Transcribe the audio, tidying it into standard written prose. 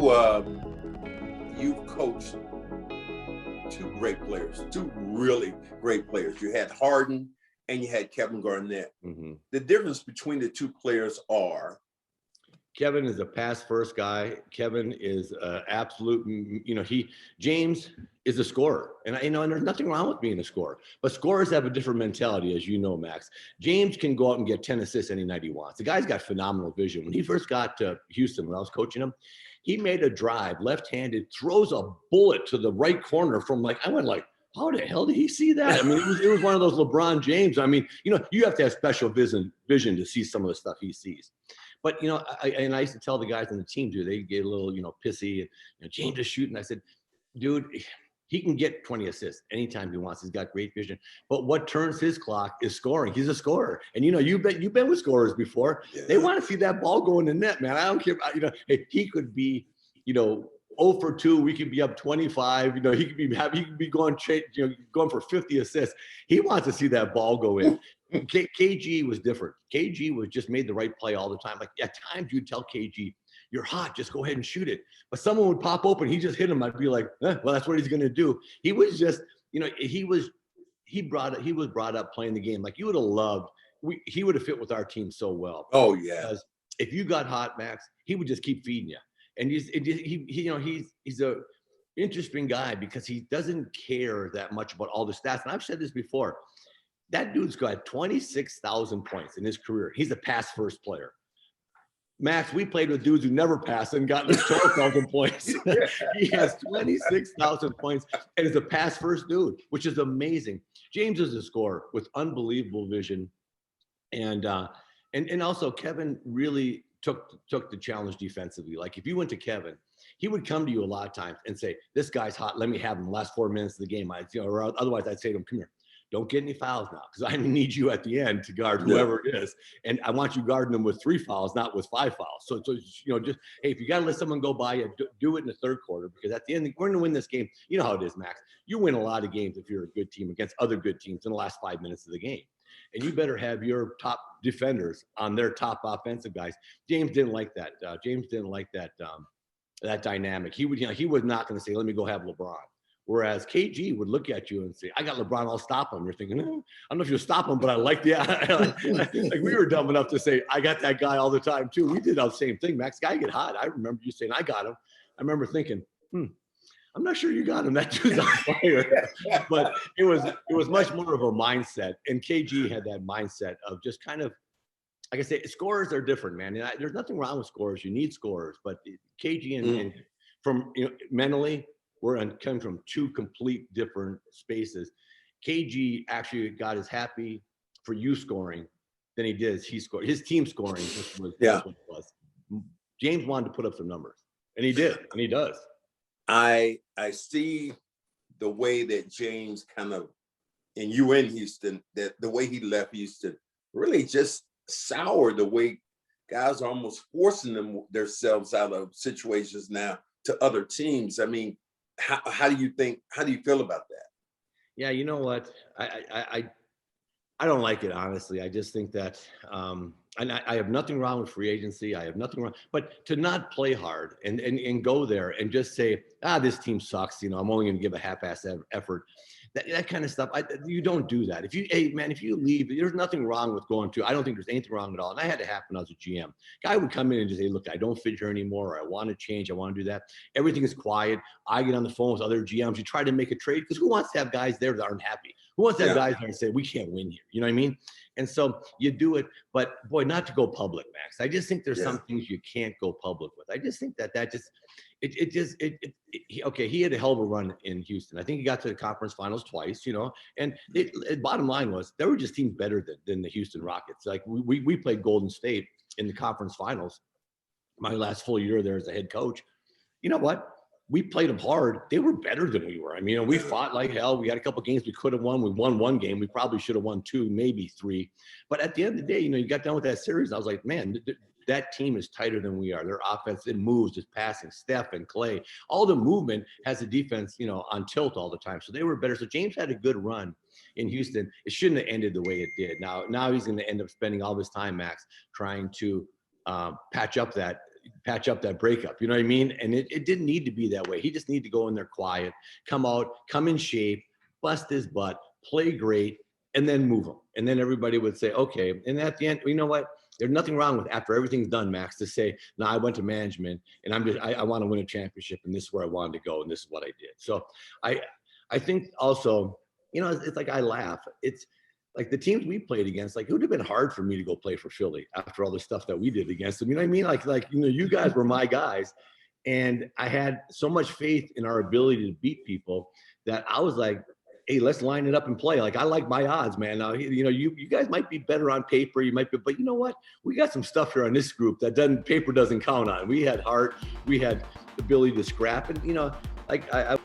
Uh, you've coached two great players, two really great players. You had Harden and you had Kevin Garnett. Mm-hmm. The difference between the two players are Kevin is a pass first guy. Kevin is absolute, James is a scorer. And and there's nothing wrong with being a scorer, but scorers have a different mentality, as you know, Max. James can go out and get 10 assists any night he wants. The guy's got phenomenal vision. When he first got to Houston, when I was coaching him, he made a drive, left-handed, throws a bullet to the right corner from I went how the hell did he see that? I mean, it was one of those LeBron James. I mean, you have to have special vision to see some of the stuff he sees. But, I used to tell the guys on the team, too, they get a little, pissy. And James is shooting. I said, dude, he can get 20 assists anytime he wants. He's got great vision. But what turns his clock is scoring. He's a scorer. And, you've been with scorers before. Yeah. They want to see that ball go in the net, man. I don't care. He could be, 0 for 2. We could be up 25. He could be going for 50 assists. He wants to see that ball go in. KG was different. KG was just made the right play all the time. At times you'd tell KG, you're hot, just go ahead and shoot it. But someone would pop open, he just hit him. I'd be like, well, that's what he's going to do. He was just, he was brought up playing the game. You would have loved, he would have fit with our team so well. Oh yeah. Because if you got hot, Max, he would just keep feeding you. And he's a interesting guy because he doesn't care that much about all the stats. And I've said this before. That dude's got 26,000 points in his career. He's a pass-first player. Max, we played with dudes who never passed and got 12,000 points. He has 26,000 points and is a pass-first dude, which is amazing. James is a scorer with unbelievable vision. And also Kevin really took the challenge defensively. If you went to Kevin, he would come to you a lot of times and say, this guy's hot. Let me have him the last 4 minutes of the game. Or otherwise I'd say to him, come here. Don't get any fouls now because I need you at the end to guard whoever it is. And I want you guarding them with 3 fouls, not with 5 fouls. So just, hey, if you got to let someone go by you, do it in the third quarter because at the end, we're going to win this game. You know how it is, Max. You win a lot of games if you're a good team against other good teams in the last 5 minutes of the game. And you better have your top defenders on their top offensive guys. James didn't like that. James didn't like that dynamic. He was not going to say, let me go have LeBron. Whereas KG would look at you and say, I got LeBron, I'll stop him. You're thinking, I don't know if you'll stop him, but I like the we were dumb enough to say, I got that guy all the time too. We did the same thing, Max. Guy get hot. I remember you saying, I got him. I remember thinking, I'm not sure you got him. That dude's on fire. But it was much more of a mindset. And KG had that mindset of just kind of, like I say, scorers are different, man. And there's nothing wrong with scorers. You need scorers. But KG and from mentally, we're coming from 2 complete different spaces. KG actually got as happy for you scoring than he did he scored. His team scoring just was what it was. James wanted to put up some numbers, and he did, and he does. I see the way that James kind of, and you in Houston, that the way he left Houston really just soured the way guys are almost forcing themselves out of situations now to other teams. I mean, how do you feel about that? Yeah, you know what? I don't like it, honestly. I just think that, and I have nothing wrong with free agency. I have nothing wrong, but to not play hard and go there and just say, this team sucks. I'm only going to give a half-ass effort. That kind of stuff. You don't do that. If you leave, there's nothing wrong with going to. I don't think there's anything wrong at all. And I had to happen when I was a GM. Guy would come in and just say, look, I don't fit here anymore. Or I want to change. I want to do that. Everything is quiet. I get on the phone with other GMs. You try to make a trade because who wants to have guys there that aren't happy? Who wants to have guys there and say, we can't win here? You know what I mean? And so you do it, but boy, not to go public, Max. I just think there's some things you can't go public with. I just think that just, he had a hell of a run in Houston. I think he got to the conference finals twice, and bottom line was there were just teams better than the Houston Rockets. Like we played Golden State in the conference finals. My last full year there as a head coach. You know what? We played them hard. They were better than we were. I mean, we fought like hell. We had a couple of games we could have won. We won 1 game. We probably should have won 2, maybe 3. But at the end of the day, you got done with that series. I was like, man, that team is tighter than we are. Their offense, it moves, it's passing. Steph and Clay, all the movement has the defense, on tilt all the time. So they were better. So James had a good run in Houston. It shouldn't have ended the way it did. Now he's going to end up spending all this time, Max, trying to patch up that patch up that breakup. You know what I mean? And it didn't need to be that way. He just needed to go in there quiet, come out, come in shape, bust his butt, play great, and then move him. And then everybody would say, okay. And at the end, you know what? There's nothing wrong with after everything's done, Max, to say, no, I went to management and I want to win a championship and this is where I wanted to go and this is what I did. So I think also, you know, it's like I laugh. It's like the teams we played against, like it would have been hard for me to go play for Philly after all the stuff that we did against them. You know what I mean? Like, you know, you guys were my guys. And I had so much faith in our ability to beat people that I was like, hey, let's line it up and play. Like, I like my odds, man. Now, you know, you guys might be better on paper. You might be, but you know what? We got some stuff here on this group that paper doesn't count on. We had heart. We had the ability to scrap. And, you know, like I